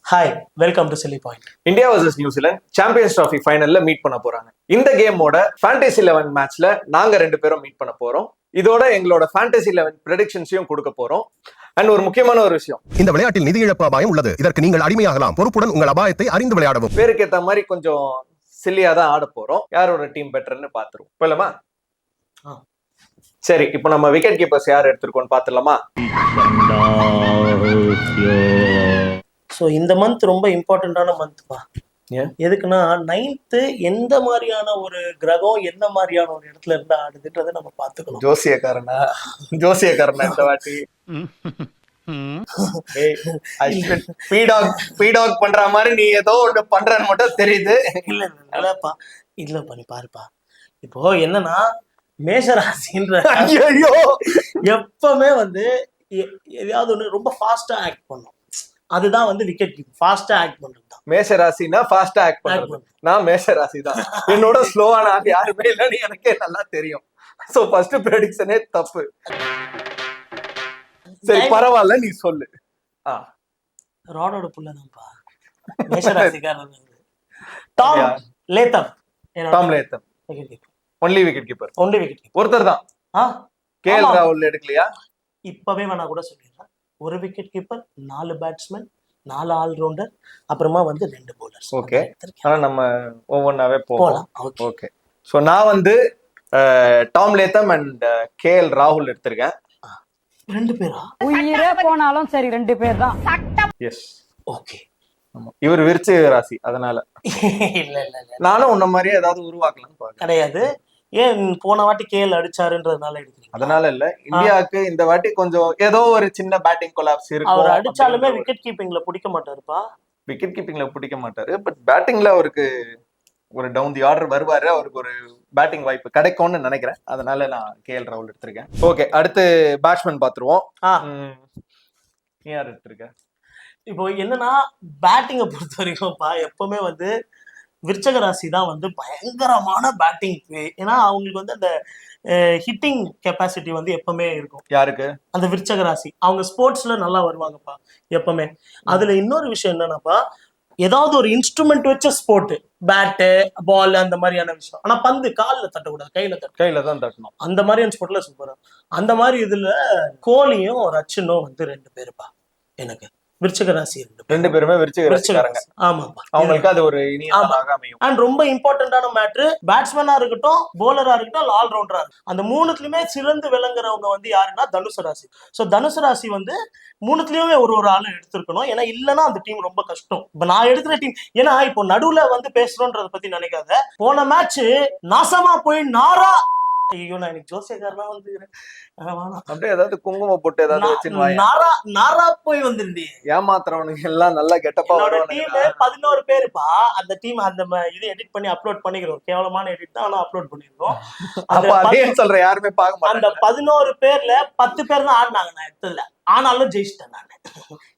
Hi, welcome to Chilli Point. India versus New Zealand Champions Trophy ஃபைனல்ல meet பண்ண போறாங்க. இந்த கேமோட ஃபேண்டசி 11 மேட்ச்ல நாங்க 2 பேரும் மீட் பண்ண போறோம். இதோட எங்களோட ஃபேண்டசி 11 ப்ரெடிக்ஷன்ஸையும் கொடுக்க போறோம். அண்ட் ஒரு முக்கியமான ஒரு விஷயம், இந்த விளையாட்டில் நிதி இழப்பு அபாயம் உள்ளது. இதற்கு நீங்கள் அடிமையாகலாம். பொறுப்புடன் உங்கள் அபாயத்தை அறிந்து விளையாடவும். பேருக்கு ஏத்த மாதிரி கொஞ்சம் சில்லியா தான் ஆட போறோம். யாரோட டீம் பெட்டர்னு பாத்துருவோம். போலாமா? சரி, இப்போ நம்ம விக்கெட் கீப்பர்ஸ் யார் எடுத்திருக்கோம்னு பாத்துடலாமா? ஸோ இந்த மந்த் ரொம்ப இம்பார்ட்டண்ட்டான மந்த்ப்பா. எதுக்குன்னா 9th எந்த மாதிரியான ஒரு கிரகம் என்ன மாதிரியான ஒரு இடத்துல இருந்து ஆடுதுன்றதை நம்ம பார்த்துக்கணும். ஜோசியக்காரனா இந்த வாட்டி பீடாக் பண்ற மாதிரி நீ ஏதோ ஒண்ணு பண்றன்னு மட்டும் தெரியுது. இல்லப்பா, இல்லப்பா, நீ பாருப்பா. இப்போ என்னன்னா மேஷராசின்ற எப்பவுமே வந்து எதையாவது ஒண்ணு ரொம்ப ஃபாஸ்டா ஆக்ட் பண்ணும். அதுதான் வந்து விக்கெட் கீப்பர் ஃபாஸ்டா ஆக்ட் பண்றது தான். மேஷராசினா ஃபாஸ்டா ஆக்ட் பண்றது. நான் மேஷராசி தான். என்னோட ஸ்லோவான ஆள் யாருமே இல்லைன்னு எனக்கே நல்லா தெரியும். சோ ஃபர்ஸ்ட் ப்ரெடிக்ஷனே தப்பு. சரி பரவாயில்ல, நீ சொல்லு. ராடோட புள்ளதான்ப்பா மேஷராசிக்காரன். Tom Latham. Only wicket keeper. ஒருத்தர் தான். கேஎல் ராகுல் எடுக்கலையா? இப்பவே வேணா கூட சொல்லிடுறேன். ஒரு விக்கெட் கீப்பர், 4 பேட்ஸ்மேன், 4 ஆல்ரவுண்டர், அப்புறமா வந்து 2 பவுலர்ஸ். ஓகே, ஆனா நம்ம ஒவ்வொன்னாவே போகலாம். ஓகே, சோ நான் வந்து டாம் லேத்தம் அண்ட் கேஎல் ராகுல் எடுத்திருக்கேன். 2 பேரா? உயிரே போனாலும் சரி 2 பேர் தான். எஸ். ஓகே. இவர் விருச்சிக ராசி, அதனால இல்ல இல்ல இல்ல, நானும் உன்ன மாதிரியே ஏதாவது உருவாக்கலாம் கிடையாது. ஏன் போன வாட்டி கேஎல் அடிச்சாருன்றதுனால எடுக்கிறீங்க? அதனால இல்ல, இந்தியாவுக்கு இந்த வாட்டி கொஞ்சம் ஏதோ ஒரு சின்ன பேட்டிங் கொலாப்ஸ் இருக்கு. அவர் அடிச்சாலுமே விக்கெட் கீப்பிங்ல பிடிக்க மாட்டாருப்பா. விக்கெட் கீப்பிங்ல பிடிக்க மாட்டாரு, பட் பேட்டிங்ல அவருக்கு ஒரு டவுன் தி ஆர்டர் வருவாரு. அவருக்கு ஒரு பேட்டிங் வாய்ப்பு கிடைக்கும்னு நினைக்கிறேன். அதனால நான் கேஎல் ராகுல் எடுத்திருக்கேன். ஓகே, அடுத்து பேட்ஸ்மேன் பாத்துருவோம். நீ யார் எடுத்திருக்க? இப்போ என்னன்னா பேட்டிங்கை பொறுத்த வரைக்கும்ப்பா எப்பவுமே வந்து விருச்சக ராசி தான் வந்து பயங்கரமான பேட்டிங். ஏன்னா அவங்களுக்கு வந்து அந்த ஹிட்டிங் கெப்பாசிட்டி வந்து எப்பவுமே இருக்கும். யாருக்கு? அந்த விருச்சக ராசி. அவங்க ஸ்போர்ட்ஸ்ல நல்லா வருவாங்கப்பா எப்பவுமே. அதுல இன்னொரு விஷயம் என்னன்னாப்பா, ஏதாவது ஒரு இன்ஸ்ட்ருமெண்ட் வச்ச ஸ்போர்ட், பேட்டு பால் அந்த மாதிரியான விஷயம். ஆனா பந்து காலில் தட்டக்கூடாது, கையில தான் தட்டணும். அந்த மாதிரியான ஸ்போர்ட்ல சூப்பரா. அந்த மாதிரி இதுல கோலியும் ரச்சினும் வந்து 2 பேருப்பா எனக்கு. விருச்சிக ராசி 2 பேருமே விருச்சிக ராசிக்காரங்க. ஆமாப்பா, அவங்களுக்கு அது ஒரு இனிமையாக அமையும். அண்ட் ரொம்ப இம்பார்ட்டன்டான மேட்ரு, பேட்ஸ்மேனா இருக்கட்டும், போலரா இருக்கட்டும், ஆல்ரவுண்டரா இருக்கட்டும், அந்த 3த்துலயுமே சிறந்து விளங்குறவங்க வந்து யாருன்னா தனுசு ராசி. சோ தனுசு ராசி வந்து 3த்துலயுமே ஒரு ஆளு எடுத்திருக்கணும். ஏன்னா இல்லைன்னா அந்த டீம் ரொம்ப கஷ்டம். இப்ப நான் எடுக்கிற டீம், ஏன்னா இப்போ நடுவுல வந்து பேசுறோன்றத பத்தி நினைக்காத. போன மேட்ச் நாசமா போய் நாரா, ஐயோ நான் எனக்கு ஜோசியக்காரனா வந்து அப்படியே ஏதாவது குங்குமம் போட்டு ஏதாவது வச்சு நாரா போய் வந்துருந்தீங்க. ஏமாத்துறவனுக்கு எல்லாம் நல்லா கெட்டப்பா. டீம் 11 பேருப்பா. அந்த டீம் அந்த இது எடிட் பண்ணி அப்லோட் பண்ணிக்கிறோம். கேவலமான எடிட் தான், ஆனா அப்லோட் பண்ணிருக்கோம். சொல்ற யாருமே பார்க்க மாட்டாங்க. அந்த 11 பேர்ல 10 பேர் தான் ஆடினாங்க நான் எடுத்ததுல. ஆனாலும் ஜெயிச்சிட்டேன் நானு.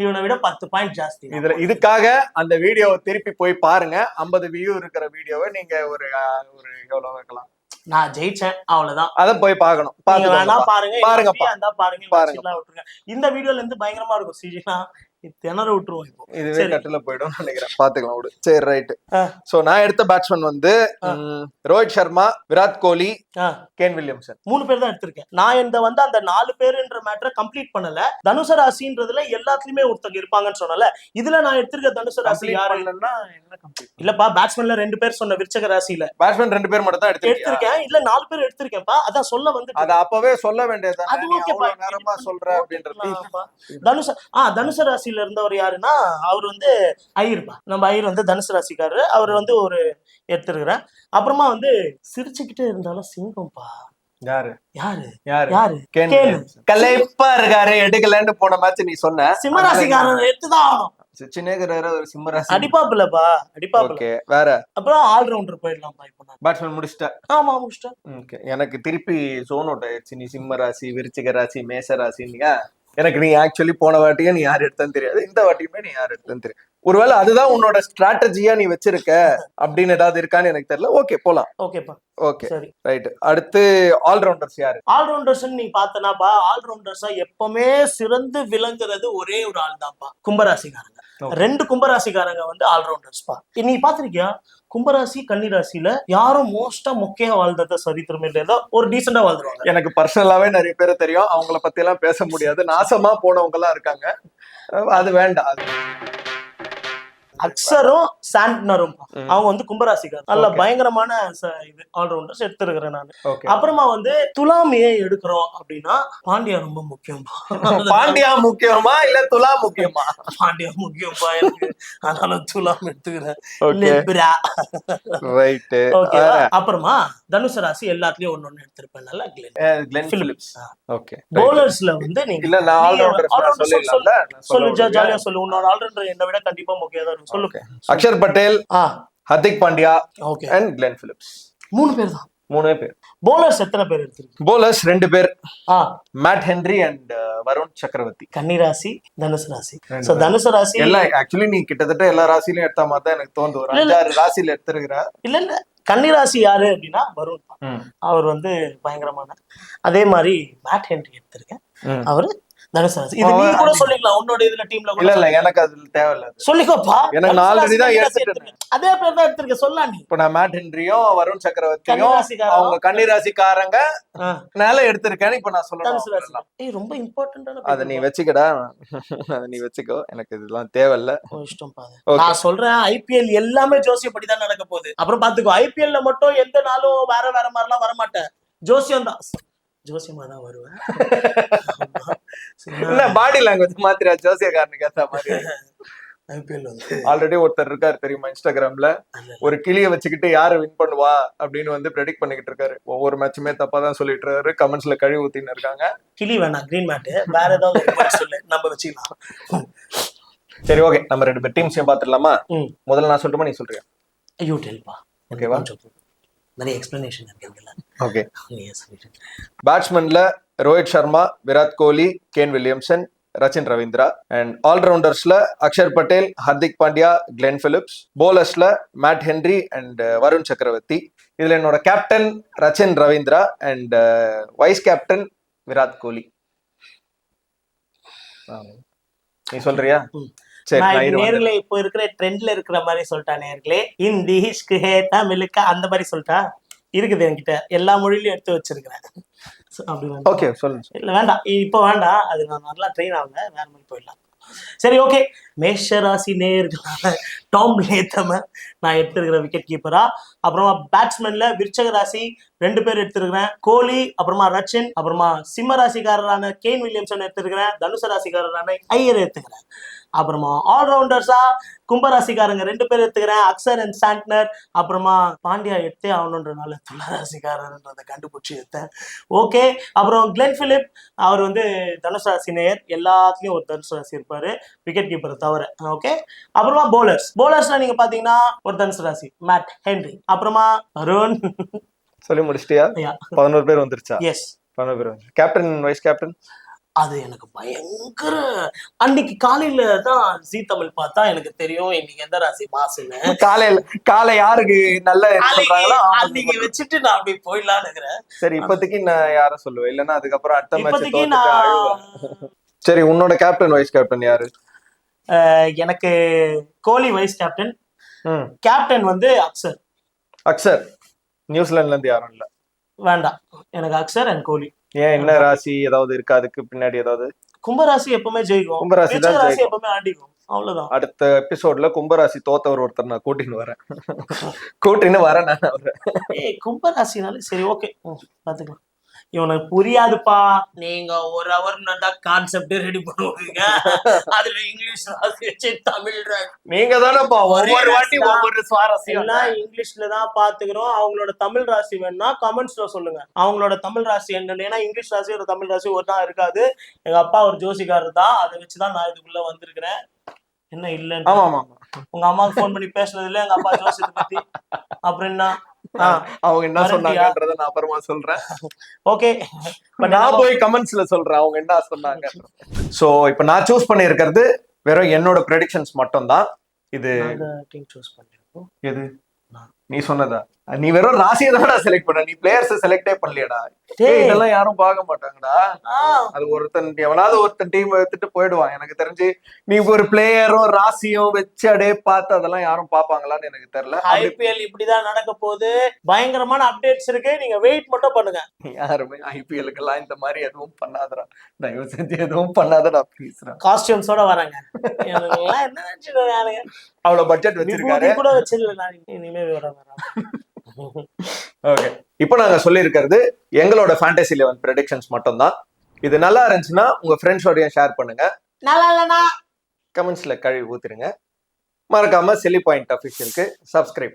இவனை விட 10 பாயிண்ட் ஜாஸ்தி. இதுக்காக அந்த வீடியோவை திருப்பி போய் பாருங்க. 50 வியூ இருக்கிற வீடியோவை நீங்க ஒரு எவ்வளவு வைக்கலாம். நான் ஜெயிச்சேன், அவ்வளவுதான். அத போய் பாக்கணும். வேணா பாருங்க. பாருங்க. இந்த வீடியோல இருந்து பயங்கரமா இருக்கும். சீனா திணற விட்டுருவோம். இப்போ இதுவே கட்டுல போயிடும் நினைக்கிறேன். பாத்துக்கலாம் விடு. சரி, ரைட். சோ நான் எடுத்த பேட்ஸ்மேன் வந்து ரோஹித் சர்மா, விராட் கோலி, கேன் வில்லியம்சன். 3 பேர் தான் எடுத்திருக்கேன். நான் இந்த வந்து அந்த 4 பேருன்ற மேட்டரை கம்ப்ளீட் பண்ணல. தனுசு ராசின்றதுல எல்லாத்துலயுமே ஒருத்தங்க இருப்பாங்கன்னு சொன்னல. இதுல நான் எடுத்திருக்க தனுசு ராசி யாரு இல்லன்னா என்ன கம்ப்ளீட் இல்லப்பா. பேட்ஸ்மேன்ல 2 பேர் சொன்ன விருச்சக ராசியில பேட்ஸ்மேன் 2 பேர் மட்டும் தான் எடுத்திருக்கேன். இல்ல 4 பேர் எடுத்திருக்கேன்ப்பா. அதான் சொல்ல வந்து அது அப்பவே சொல்ல வேண்டியது. அது ஓகேப்பா, நேரமா சொல்ற அப்படின்றது. தனுசு ராசி இருந்தவர் யாருன்னா அவர் வந்து ஐயர்பா. நம்ம ஐயர் வந்து தனுசு ராசிக்காரரு. அவர் வந்து ஒரு எடுத்திருக்கிறேன். அப்புறமா வந்து சிரிச்சுக்கிட்டே இருந்தாலும் சிங்கம்பா. யாரு? கலைப்பா இருக்காரு, எடுக்கலன்னு போன மேட்ச் நீ சொன்ன. சிம்மராசிக்காரர் எடுத்துதான் ஆகணும். அடிப்பாப்புலப்பா. ஓகே, வேற. அப்புறம் ஆல்ரவுண்டர் போயிடலாம்ப்பா. இப்போ பேட்ஸ்மேன் முடிச்சிட்டேன். ஆமா முடிச்சிட்டேன். ஓகே, எனக்கு திருப்பி ஜோன் அவுட் ஆயிடுச்சு. நீ சிம்ம ராசி, விருச்சிக ராசி, மேஷ ராசி. எனக்கு நீ ஆக்சுவலி போன வாட்டியும் நீ யார் எடுத்தான்னு தெரியாது, இந்த வாட்டியுமே நீ யார் எடுத்தான்னு தெரியும். ஒருவேளை அதுதான் உன்னோட ஸ்ட்ராட்டஜியா நீ வச்சிருக்க அப்படின்னு ஏதாவது இருக்கான்னு எனக்கு தெரியல. ஓகே போலாம். ஓகேப்பா. ஓகே சரி, ரைட். அடுத்து ஆல்ரவுண்டர்ஸ் யாரு? ஆல்ரவுண்டர்ஸ் நீ பார்த்தனாப்பா, ஆல்ரவுண்டர்ஸா எப்பவுமே சிறந்து விளங்குறது ஒரே ஒரு ஆள் தான்ப்பா, கும்பராசிக்காரங்க. 2 கும்பராசிக்காரங்க வந்து ஆல்ரவுண்டர்ஸ்பா. நீ பாத்திருக்கியா கும்பராசி கன்னிராசியில யாரும் மோஸ்டா மொக்கையா வாழ்ந்தத சரித்திரமே இல்ல, ஒரு டீசெண்டா வாழ்ந்துருவாங்க. எனக்கு பர்சனலாவே நிறைய பேர் தெரியும், அவங்கள பத்தி எல்லாம் பேச முடியாது. நாசமா போனவங்க எல்லாம் இருக்காங்க, அது வேண்டாம். அக்ஸரும் சாண்ட்னரும் அவங்க வந்து கும்பராசிக்காரர், நல்ல பயங்கரமான இது ஆல்ரவுண்டர்ஸ் எடுத்திருக்கிறேன் நான். அப்புறமா வந்து துலாம் ஏன் எடுக்கிறோம் அப்படின்னா, பாண்டியா ரொம்ப முக்கியம். பாண்டியா முக்கியமா இல்ல துலாம் முக்கியமா? பாண்டியா முக்கியம்பா எனக்கு, அதனால துலாம் எடுத்துக்கிறேன். அப்புறமா தனுசு ராசி எல்லாத்துலயும் ஒன்னொன்னு எடுத்திருப்பேன். நல்லா கிளென் பிலிப்ஸ். பவுலர்ஸ்ல வந்து நீங்க இல்ல, நான் ஆல்ரவுண்டர் சொல்லு, ஜாலியா சொல்லு. உன்னோட ஆல்ரவுண்டர் என்னை விட கண்டிப்பா முக்கியம் தான். சொல்லு. Axar Patel, Hardik Pandya and Glenn Phillips. 3 பேர் தான். 3 பேர். பவுலர்ஸ் எத்தனை பேர் எடுத்திருக்கீங்க? பவுலர்ஸ் 2 பேர், மேட் ஹென்ரி அண்ட் வருண் சக்கரவர்த்தி. கன்னிராசி, தனுசு ராசி. சோ தனுசு ராசி எல்லாம் ஆக்சுவலி நீ கிட்டத்தட்ட எல்லா ராசிலையும் எடுத்த மாதிரி தான் எனக்கு தோணுது. ஒரு 5-6 ராசியில எடுத்துருக்கிற. இல்ல கன்னிராசி யாரு அப்படின்னா வருண். அவர் வந்து பயங்கரமான. அதே மாதிரி மேட் ஹென்ரி எடுத்திருக்கேன், அவரு தனுசு ராசி. இது நீ கூட சொல்லிக்கலாம் உன்னோட இதுல டீம்ல. இல்ல எனக்கு அது தேவையில்ல, சொல்லிக்கோப்பா. எனக்கு ஆல்ரெடி தான் எடுத்துட்டேன். அதே பேர் தான் எடுத்திருக்க, சொல்லலாம் நீ. இப்ப நான் மேட் ஹென்ரியும் வருண் சக்கரவர்த்தியும் அவங்க கன்னிராசிக்காரங்க மேல எடுத்திருக்கேன். இப்ப நான் சொல்றேன் ரொம்ப இம்பார்ட்டன்டான, அத நீ வெச்சுக்கடா, அத நீ வெச்சுக்கோ. எனக்கு இதெல்லாம் தேவையில்ல, இஷ்டம் பாரு. நான் சொல்றேன் ஐபிஎல் எல்லாமே ஜோசியப்படி தான் நடக்க போகுது. அப்புறம் பாத்துக்கோ, ஐபிஎல்ல மட்டும் எந்த நாளும் வேற வேற மாதிரிலாம் வரமாட்டேன், ஜோசியம் தான். ஜோசியமா தான் வருவேன். பாடி லாங்குவேஜ் மாத்திரா ஜோசியக்காரனுக்கு ஏத்த மாதிரி. ஐபிஎல் வந்து ஆல்ரெடி ஒருத்தர் இருக்காரு தெரியுமா, இன்ஸ்டாகிராம்ல ஒரு கிளிய வச்சுக்கிட்டு யாரு வின் பண்ணுவா அப்படின்னு வந்து ப்ரெடிக்ட் பண்ணிக்கிட்டு இருக்காரு. ஒவ்வொரு மேட்சுமே தப்பா தான் சொல்லிட்டு இருக்காரு, கமெண்ட்ஸ்ல கழுவி ஊத்தின்னு இருக்காங்க. கிளி வேணாம், கிரீன் மேட் வேற ஏதாவது சொல்லு, நம்ம வச்சுக்கலாம். சரி ஓகே, நம்ம 2 பேர் டீம்ஸையும் பாத்துடலாமா? முதல்ல நான் சொல்லட்டுமா நீ சொல்றியா? ஐயோ டெல்பா, ஓகேவா? நிறைய எக்ஸ்பிளனேஷன் இருக்குல்ல. ஓகே. பேட்ஸ்மேன்ல Rohit Sharma, Virat Kohli, Kane Williamson, Rachin Ravindra. And ஆல்ரவுண்டர்ஸ்ல அக்ஷர் பட்டேல், ஹர்திக் பாண்டியா, கிளென் பிலிப்ஸ். பவுலர்ஸ்ல Matt Henry and Varun Chakravarthy. இதுல என்னோட captain Rachin Ravindra and vice captain Virat Kohli. நீ சொல்றியா? நேர்களே இப்போ இருக்கிற ட்ரெண்ட்ல இருக்கிற மாதிரி சொல்லிட்டா, நேர்களே ஹிந்தி தமிழுக்கு அந்த மாதிரி சொல்லிட்டா இருக்குது. என்கிட்ட எல்லா மொழியிலும் எடுத்து வச்சிருக்கிறேன். ஓகே சொல்லுங்க. இல்ல வேண்டாம், இப்போ வேண்டாம், அது நான் நல்லா ட்ரெயின் ஆகல, வேற மாதிரி போயிடலாம். சரி ஓகே. மேஷராசி நேயர்களான டாம் லேத்தம நான் எடுத்திருக்கிற விக்கெட் கீப்பரா. அப்புறமா பேட்ஸ்மேன்ல விருச்சக ராசி 2 பேர் எடுத்திருக்கிறேன், கோலி, அப்புறமா ரச்சின். அப்புறமா சிம்ம ராசிக்காரரான கேன் வில்லியம்சன் எடுத்திருக்கிறேன், தனுசு ராசிக்காரரான ஐயர் எடுத்துக்கிறேன். அப்புறமா ஆல்ரவுண்டர்ஸா கும்பராசிக்காரங்க 2 பேர் எடுத்துக்கிறேன், அக்சர் அண்ட் சாண்ட்னர். அப்புறமா பாண்டியா எடுத்தே ஆகணுன்றனால துளராசிக்காரன்றதை கண்டுபிடிச்சி எடுத்தேன். ஓகே. அப்புறம் கிளென் பிலிப், அவர் வந்து தனுசு ராசி நேயர், எல்லாத்துலயும் ஒரு தனுசு ராசி இருப்பாரு, விக்கெட் கீப்பர் தவிர. ஓகே. அப்புறமா பவுலர்ஸ்ல நீங்க பாத்தீங்கன்னா ஒரு தனுசு ராசி, மேட் ஹென்ரி. அப்புறமா அருண். சொல்லி முடிச்சிட்டியா? 11 பேர் வந்துருச்சா? எஸ், 11 பேர். கேப்டன், வைஸ் கேப்டன் அது எனக்கு பயங்கர. அன்னைக்கு காலையில தான் ஜீ தமிழ் பார்த்தா எனக்கு தெரியும் இன்னைக்கு எந்த ராசி மாசுன்னு. காலை யாருக்கு நல்ல அன்னைக்கு வச்சுட்டு நான் அப்படி போயிடலான்னு இருக்கிறேன். சரி இப்போதைக்கு நான் யார சொல்லுவேன், இல்லன்னா அதுக்கப்புறம் அடுத்த மேட்ச். சரி உன்னோட கேப்டன் வைஸ் கேப்டன் யாரு? எனக்கு கோலி வைஸ் கேப்டன். கேப்டன் வந்து அக்சர். அக்சர் நியூசிலாந்துல இருந்து யாரும் இல்ல. வேண்டாம், எனக்கு அக்சர் அண்ட் கோலி. ஏன், என்ன ராசி ஏதாவது இருக்கா அதுக்கு பின்னாடி? ஏதாவது கும்பராசி எப்பவுமே ஜெயிக்கும், கும்பராசி தான் எப்பவுமே ஆடிக்கும், அவ்வளவுதான். அடுத்த எபிசோட்ல கும்பராசி தோத்தவர் ஒருத்தர் நான் கூட்டின்னு வரேன் நான் அவரை. கும்பராசினாலே சரி ஓகே பாத்துக்கலாம். இவனுக்கு புரியாதுப்பா, நீங்க ஒரு ஹவர் கான்செப்ட் ரெடி பண்ணுவீங்க, அதுல இங்கிலீஷ் ராசி வச்சு தமிழ் நீங்க தானப்பா ஒவ்வொரு வாட்டி ஒவ்வொரு சுவாரஸ்யம் எல்லாம் இங்கிலீஷ்ல தான் பாத்துக்கிறோம். அவங்களோட தமிழ் ராசி வேணா கமெண்ட்ஸ்ல சொல்லுங்க, அவங்களோட தமிழ் ராசி என்னன்னு. ஏன்னா இங்கிலீஷ் ராசி ஒரு தமிழ் ராசி ஒரு தான் இருக்காது. எங்க அப்பா ஒரு ஜோசிக்காரர் தான், அதை வச்சுதான் நான் இதுக்குள்ள வந்திருக்கிறேன். என்ன இல்லன்னு உங்க அம்மாவுக்கு போன் பண்ணி பேசுனது இல்ல எங்க அப்பா ஜோசியத்தை பத்தி. அப்புறம் என்ன அவங்க என்ன சொன்னாங்கன்றத நான் அப்புறமா சொல்றேன். ஓகே, நான் போய் கமெண்ட்ஸ்ல சொல்றேன் அவங்க என்ன சொன்னாங்க. சோ இப்போ நான் சூஸ் பண்ணி இருக்கிறது வெறும் என்னோட ப்ரெடிக்ஷன்ஸ் மட்டும் தான். இது நாங்க டீம் சூஸ் பண்ணிருக்கோம். எது நீ சொன்னதா? நீ வெறும் ராசியை தானடா செலக்ட் பண்ண, நீ பிளேயர்ஸ் செலக்டே பண்ணலையடா. டேய். இதெல்லாம் யாரும் பார்க்க மாட்டாங்கடா. ஆ, அது எவனாவது ஒருத்தன் டீம் எடுத்துட்டு போயிடுவான். எனக்கு தெரிஞ்சு நீ ஒரு பிளேயரும் ராசியும் வச்சு அடே பார்த்து அதெல்லாம் யாரும் பாப்பாங்களான்னு எனக்கு தெரியல. IPL இப்படிதான் நடக்க போகுது. பயங்கரமான அப்டேட்ஸ் இருக்கு, நீங்க வெயிட் மட்டும் பண்ணுங்க. யாருமே IPL-க்கு எல்லாம் இந்த மாதிரி எதுவும் பண்ணாதடா, தயவு செஞ்சு எதுவும் பண்ணாதடா ப்ளீஸ்டா. காஸ்டியூம்ஸோட வராங்க. எனக்கெல்லாம் என்ன நினைச்சுக்கோங்க, அவ்வளவு பட்ஜெட் வச்சிருக்காரு. விபூதி கூட வச்சிடல. நான் இனிமே வரேன். ஓகே, இப்போ நாங்க சொல்லியிருக்கிறது எங்களோட ஃபேண்டசி 11 ப்ரெடிக்ஷன்ஸ் மட்டும் தான். இது நல்லா இருந்துச்சுன்னா உங்க ஃப்ரெண்ட்ஸோடய ஷேர் பண்ணுங்க. நல்லா இல்லைனா கமெண்ட்ஸ்ல கழுவி ஊத்துருங்க. மறக்காம சில்லி பாயிண்ட் அஃபிஷியலுக்கு சப்ஸ்கிரைப் பண்ணுங்க.